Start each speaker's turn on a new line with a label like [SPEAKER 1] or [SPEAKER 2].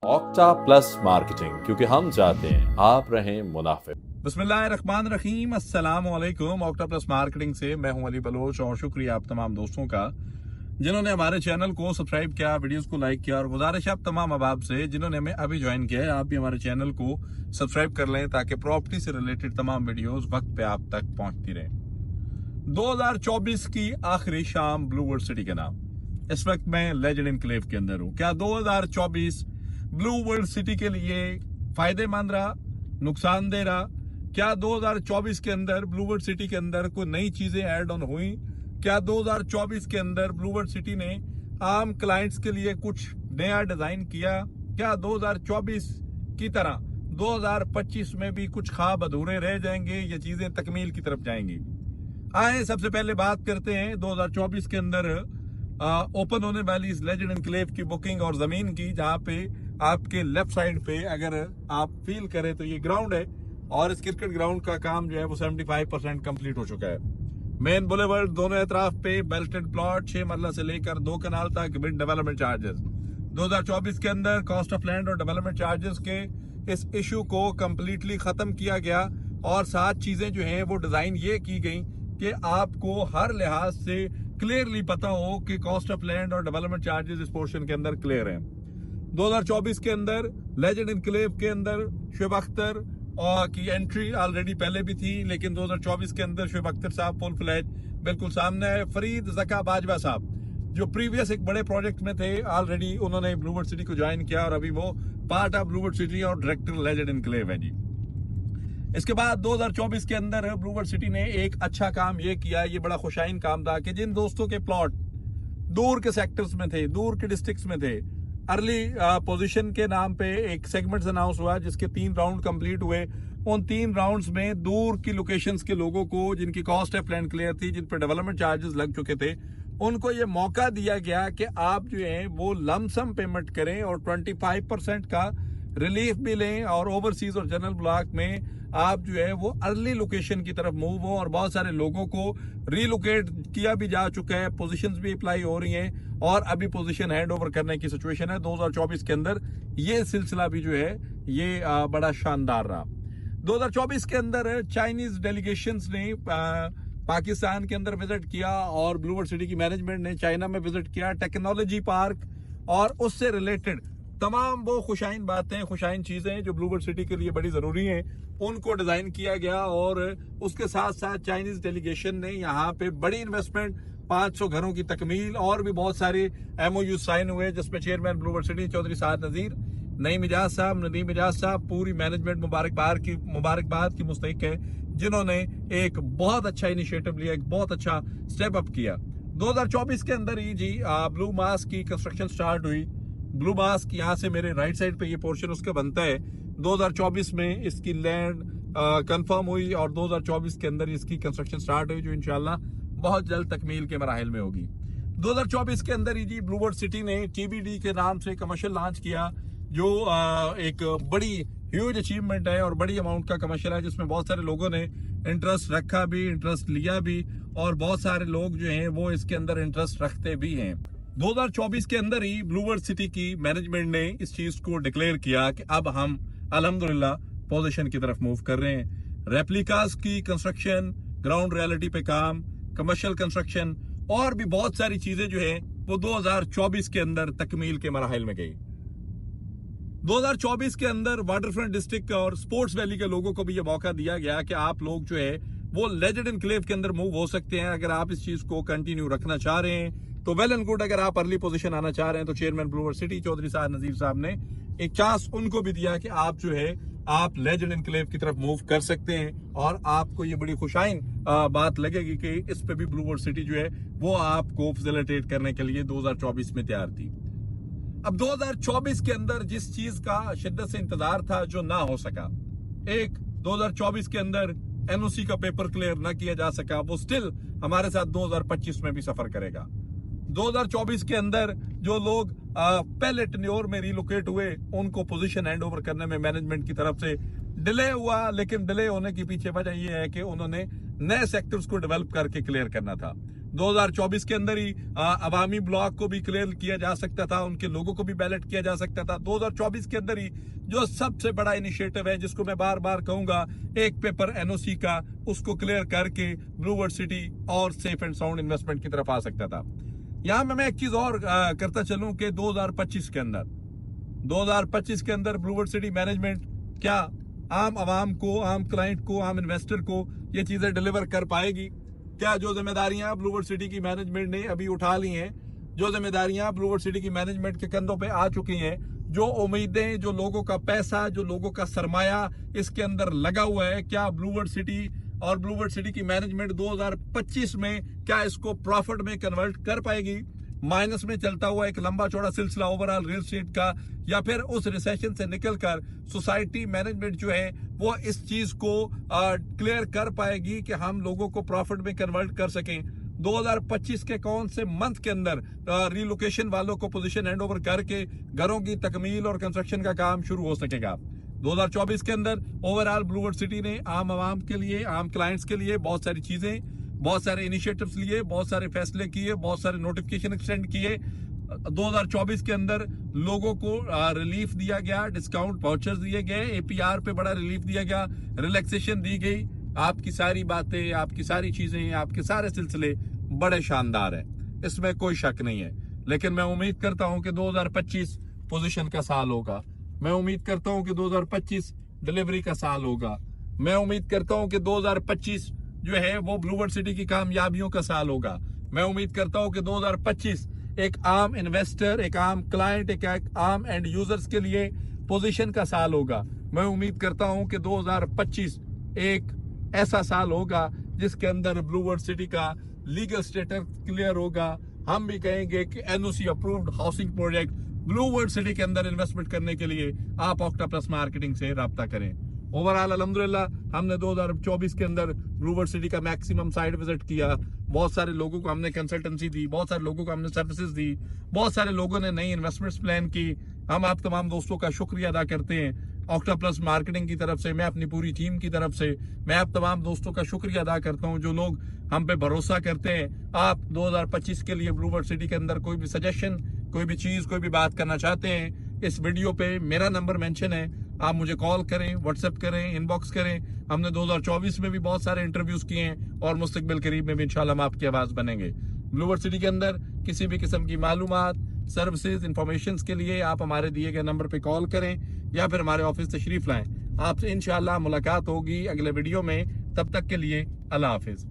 [SPEAKER 1] Octa plus marketing, क्योंकि हम चाहते हैं आप रहें मुनाफिक।
[SPEAKER 2] बिस्मिल्लाहिर्रहमानिर्रहीम, अस्सलाम वालेकुम। ऑक्टा प्लस मार्केटिंग से मैं हूं अली बलोच और शुक्रिया आप तमाम दोस्तों का जिन्होंने हमारे चैनल को सब्सक्राइब किया, वीडियोस को लाइक किया। और गुजारिश आप तमाम अहबाब से जिन्होंने हमें अभी ज्वाइन किया है, आप भी हमारे चैनल को सब्सक्राइब कर लें ताकि प्रॉपर्टी से रिलेटेड तमाम वीडियोस वक्त पे आप तक पहुंचती रहें। 2024 की आखिरी शाम ब्लू वर्ल्ड सिटी के नाम। इस वक्त मैं लेजेंड एनक्लेव के अंदर हूँ। क्या 2024 ब्लू वर्ल्ड सिटी के लिए फायदेमंद रहा, नुकसानदेह रहा? क्या 2024 के अंदर ब्लू वर्ल्ड सिटी के अंदर कोई नई चीजें ऐड ऑन हुई? क्या 2024 के अंदर ब्लू वर्ल्ड सिटी ने आम क्लाइंट्स के लिए कुछ नया डिजाइन किया? क्या 2024 की तरह 2025 में भी कुछ ख्वाब अधूरे रह जाएंगे या चीजें तकमील की तरफ जाएंगी? आए सबसे पहले बात करते हैं 2024 के अंदर ओपन होने वाली इस लेजेंड एनक्लेव की बुकिंग और जमीन की, जहां पे आपके लेफ्ट साइड पे अगर आप फील करें तो ये ग्राउंड है और इस क्रिकेट ग्राउंड का काम जो है वो 75% कंप्लीट हो चुका है। मेन बुलेवर्ड दोनों एतराफ पे बेल्टेड प्लॉट 6 मरला से लेकर 2 कनाल तक विद डेवलपमेंट चार्जेस। 2024 के अंदर कॉस्ट ऑफ लैंड और डेवलपमेंट चार्जेस के इस इशू को कंप्लीटली खत्म किया गया और 7 चीजें जो हैं वो डिजाइन ये की गई कि आपको हर लिहाज से क्लियरली पता हो कि कॉस्ट ऑफ लैंड और डेवलपमेंट चार्जेस इस पोर्शन के अंदर क्लियर हैं। 2024 के अंदर लेजेंड एनक्लेव के अंदर शुएब अख्तर की एंट्री ऑलरेडी पहले भी थी, लेकिन 2024 के अंदर शुएब अख्तर साहब फुल फ्लैज बिल्कुल सामने है। फरीद ज़का बाजवा साहब जो प्रीवियस एक बड़े प्रोजेक्ट में थे, ऑलरेडी उन्होंने ब्लू वर्ल्ड सिटी को ज्वाइन किया और अभी वो part of blue World city और डायरेक्टर लेजेंड एनक्लेव है जी। इसके बाद 2024 के अंदर ब्लू वर्ल्ड सिटी ने एक अच्छा काम ये किया, ये बड़ा खुशाइन काम था कि जिन दोस्तों के प्लॉट दूर के सेक्टर्स में थे, दूर के डिस्ट्रिक्ट्स में थे, अर्ली पोजीशन के नाम पे एक सेगमेंट अनाउंस हुआ जिसके 3 राउंड कंप्लीट हुए। उन 3 राउंड्स में दूर की लोकेशंस के लोगों को जिनकी कॉस्ट ऑफ लैंड क्लियर थी, जिन पर डेवलपमेंट चार्जेस लग चुके थे, उनको ये मौका दिया गया कि आप जो है वो लमसम पेमेंट करें और 25% का रिलीफ भी लें और ओवरसीज और जनरल ब्लॉक में आप जो है वो अर्ली लोकेशन की तरफ मूव हो। और बहुत सारे लोगों को रीलोकेट किया भी जा चुका है, पोजीशंस भी अप्लाई हो रही हैं और अभी पोजीशन हैंड ओवर करने की सिचुएशन है। 2024 के अंदर ये सिलसिला भी जो है ये बड़ा शानदार रहा। 2024 के अंदर चाइनीज डेलीगेशंस ने पाकिस्तान के अंदर विजिट किया और ब्लू वर्ल्ड सिटी की मैनेजमेंट ने चाइना में विजिट किया। टेक्नोलॉजी पार्क और उससे रिलेटेड तमाम वो खुशाइन बातें, खुशाइन चीजें जो ब्लू वर्ल्ड सिटी के लिए बड़ी जरूरी हैं, उनको डिजाइन किया गया। और उसके साथ साथ चाइनीज डेलीगेशन ने यहाँ पे बड़ी इन्वेस्टमेंट, 500 घरों की तकमील और भी बहुत सारे MOU साइन हुए, जिसमें chairman Blue World City Chaudhry Saad Nazir, Nadeem Mizaj साहब, पूरी मैनेजमेंट मुबारकबाद की मुस्तहिक है, जिन्होंने एक बहुत अच्छा इनिशिएटिव लिया, एक बहुत अच्छा स्टेप अप किया। 2024 के अंदर ही जी ब्लू मास्क की कंस्ट्रक्शन स्टार्ट हुई। ब्लू मास्क यहाँ से मेरे राइट साइड पे ये पोर्शन उसका बनता है। 2024 में इसकी लैंड कंफर्म हुई और 2024 के अंदर इसकी कंस्ट्रक्शन स्टार्ट हुई, जो इंशाल्लाह बहुत जल्द तकमील के मराहिल में होगी। 2024 के अंदर ही जी ब्लू वर्ल्ड सिटी ने TBD के नाम से कमर्शियल लॉन्च किया, जो एक बड़ी ह्यूज अचीवमेंट है और बड़ी अमाउंट का कमर्शियल है, जिसमें बहुत सारे लोगों ने इंटरेस्ट रखा भी, इंटरेस्ट लिया भी और बहुत सारे लोग जो हैं वो इसके अंदर इंटरेस्ट रखते भी हैं। 2024 के अंदर ही ब्लू वर्ल्ड सिटी की मैनेजमेंट ने इस चीज को डिक्लेयर किया कि अब हम अल्हम्दुलिल्लाह पोजीशन की तरफ मूव कर रहे हैं। रेप्लिकास की कंस्ट्रक्शन, ग्राउंड रियलिटी पे काम, कमर्शियल कंस्ट्रक्शन और भी बहुत सारी चीजें जो है वो 2024 के अंदर तकमील के मराहिल में गई। 2024 के अंदर वाटरफ्रंट डिस्ट्रिक्ट और स्पोर्ट्स वैली के लोगों को भी ये मौका दिया गया कि आप लोग जो है वो लेजेंड एनक्लेव के अंदर मूव हो सकते हैं। अगर आप इस चीज को कंटिन्यू रखना चाह रहे हैं तो वेल एंड गुड। अगर आप अर्ली पोजीशन आना चाह रहे हैं तो chairman Blue World City Chaudhry Saad Nazir साहब ने एक चांस उनको भी दिया कि आप जो है आप लेजेंड एनक्लेव की तरफ मूव कर सकते हैं और आपको ये बड़ी खुशाइन बात लगेगी कि इस पे भी ब्लू वर्ल्ड सिटी जो है वो आपको फैसिलिटेट करने के लिए 2024 में तैयार थी। अब 2024 के अंदर जिस चीज का शिद्दत से इंतजार था जो ना हो सका, 2024 के अंदर NOC का पेपर क्लियर ना किया जा सका, वो स्टिल हमारे साथ 2025 में भी सफर करेगा। 2024 के अंदर जो लोग पहले टेन्योर में रिलोकेट हुए, उनको पोजीशन हैंड ओवर करने में मैनेजमेंट की तरफ से डिले हुआ, लेकिन डिले होने के पीछे वजह यह है कि उन्होंने नए सेक्टर्स को डेवलप करके क्लियर करना था। 2024 के अंदर ही अवामी ब्लॉक को भी क्लियर किया जा सकता था, उनके लोगों को भी बैलेट किया जा सकता था। 2024 के अंदर ही जो सबसे बड़ा इनिशिएटिव है, जिसको मैं बार बार कहूंगा, एक पेपर एनओसी का, उसको क्लियर करके ब्लू वर्ल्ड सिटी और सेफ एंड साउंड इन्वेस्टमेंट की तरफ आ सकता था। यहां मैं एक चीज और करता चलूं कि 2025 के अंदर ब्लू वर्ल्ड सिटी मैनेजमेंट क्या आम आवाम को, आम क्लाइंट को, आम इन्वेस्टर को ये चीजें डिलीवर कर पाएगी? क्या जो जिम्मेदारियां ब्लू वर्ल्ड सिटी की मैनेजमेंट ने अभी उठा ली हैं, जो जिम्मेदारियां ब्लू वर्ल्ड सिटी की मैनेजमेंट के कंधों पे आ चुकी हैं, जो उम्मीदें, जो लोगों का पैसा, जो लोगों का सरमाया इसके अंदर लगा हुआ है, क्या ब्लू वर्ल्ड सिटी और ब्लू वर्ल्ड सिटी की मैनेजमेंट 2025 में क्या इसको प्रॉफिट में कन्वर्ट कर पाएगी? माइनस में चलता हुआ एक लंबा चौड़ा सिलसिला ओवरऑल रियल एस्टेट का, या फिर उस रिसेशन से निकलकर सोसाइटी मैनेजमेंट जो है वो इस चीज को क्लियर कर पाएगी कि हम लोगों को प्रॉफिट में कन्वर्ट कर सकें? 2025 के कौन से मंथ के अंदर रिलोकेशन वालों को पोजीशन हैंड ओवर करके घरों की तकमील और कंस्ट्रक्शन का काम शुरू हो सकेगा? 2024 के अंदर ओवरऑल ब्लू वर्ल्ड सिटी ने आम आवाम के लिए, आम क्लाइंट्स के लिए बहुत सारी चीजें, बहुत सारे इनिशिएटिव्स लिए, बहुत सारे फैसले किए, बहुत सारे नोटिफिकेशन एक्सटेंड किए। 2024 के अंदर लोगों को रिलीफ दिया गया, डिस्काउंट वाउचर्स दिए गए, एपीआर पे बड़ा रिलीफ दिया गया, रिलैक्सेशन दी गई। आपकी सारी बातें, आपकी सारी चीजें, आपके सारे सिलसिले बड़े शानदार है, इसमें कोई शक नहीं है। लेकिन मैं उम्मीद करता हूं कि 2025 पोजीशन का साल होगा। मैं उम्मीद करता हूं कि 2025 डिलीवरी का साल होगा। मैं उम्मीद करता हूं कि 2025 जो है वो ब्लू वर्ल्ड सिटी की कामयाबियों का साल होगा। मैं उम्मीद करता हूं कि 2025 एक आम इन्वेस्टर, एक आम क्लाइंट, एक आम एंड यूजर्स के लिए पोजीशन का साल होगा। मैं उम्मीद करता हूं कि 2025 एक ऐसा साल होगा जिसके अंदर ब्लू वर्ल्ड सिटी का लीगल स्टेटस क्लियर होगा। हम भी कहेंगे कि NOC approved housing project blue World city के अंदर इन्वेस्टमेंट करने के लिए आप ऑक्टा प्लस मार्केटिंग से राब्ता करें। ओवरऑल अल्हम्दुलिल्लाह हमने 2024 के अंदर ब्लू वर्ल्ड सिटी का मैक्सिमम साइट विजिट किया। बहुत सारे लोगों को हमने कंसल्टेंसी दी, बहुत सारे लोगों को हमने सर्विसेज दी, बहुत सारे लोगों ने नई इन्वेस्टमेंट्स प्लान की। हम आप तमाम दोस्तों का शुक्रिया अदा करते हैं। ऑक्टा प्लस मार्केटिंग की तरफ से, मैं अपनी पूरी टीम की तरफ से, मैं आप तमाम दोस्तों का शुक्रिया अदा करता हूं जो लोग हम पे भरोसा करते हैं। आप 2025 के लिए ब्लू वर्ल्ड सिटी के अंदर कोई भी सजेशन, कोई भी चीज, कोई भी बात करना चाहते हैं, इस वीडियो पे मेरा नंबर मेंशन है, आप मुझे कॉल करें, व्हाट्सएप करें, इनबॉक्स करें। हमने 2024 में भी बहुत सारे इंटरव्यूज किए हैं और मुस्तकबिल करीब में भी इंशाल्लाह हम आपकी आवाज बनेंगे। ब्लू वर्ल्ड सिटी के अंदर किसी भी किस्म की मालूमात, सर्विसेज, इंफॉर्मेशन के लिए आप हमारे दिए गए नंबर पे कॉल करें या फिर हमारे ऑफिस तशरीफ लाएं। आपसे इंशाल्लाह मुलाकात होगी अगले वीडियो में। तब तक के लिए अल्लाह हाफिज।